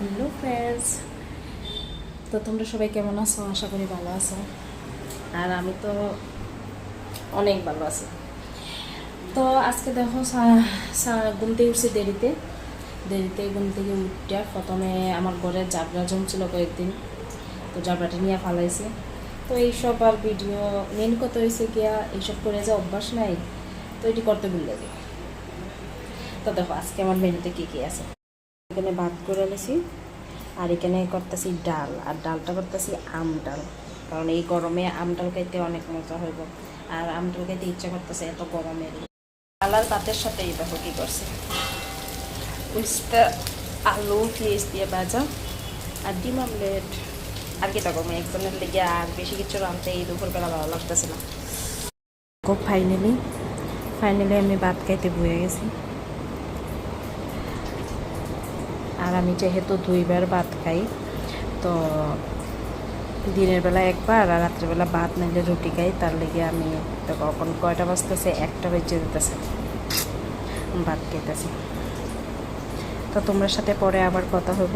Hello friends, তো তোমরা সবাই কেমন আছো? আশা করি ভালো আছো। আর আমি তো অনেক ভালো আছি। তো আজকে দেখো ঘুম থেকে উঠছি দেরিতে ঘুম থেকে উঠে প্রথমে আমার ঘরে জাবড়া জমছিল কয়েকদিন, তো জাবড়াটা নিয়ে ফালাইছি। তো এইসব আর ভিডিও মেন কথা হয়েছে গিয়া এইসব করে যে অভ্যাস নাই, তো এটি করতে ভুলে যাই। তো দেখো আজকে আমার মেনুতে কী কী আছে। এখানে ভাত করে নিয়েছি, আর এখানে করতেছি ডাল, আর ডালটা করতেছি আম ডাল, কারণ এই গরমে আম ডাল খাইতে অনেক মজা হইব। আর আম ডাল খাইতে ইচ্ছা করতেছে এত গরমের। ডাল আর ভাতের সাথে এই দেখো কী করছে, উস্তা আলু পেঁয়াজ দিয়ে ভাজা আর ডিম আমলেট। আর কি তখন একজনের লেগে আর বেশি কিছু রাঁধতে এই দুপুরবেলা ভালো লাগতেছে না। খুব ফাইনালি আমি ভাত খাইতে বয়ে গেছি। আর আমি যেহেতু 2বার ভাত খাই, তো দিনের বেলা একবার আর রাত্রেবেলা ভাত নাইলে রুটি খাই, তার লেগে আমি তো কখন কয়টা বাজতেছে, 1টা বেজে যেতেছে, ভাত খাইতেছি। তো তোমার সাথে পরে আবার কথা হইব।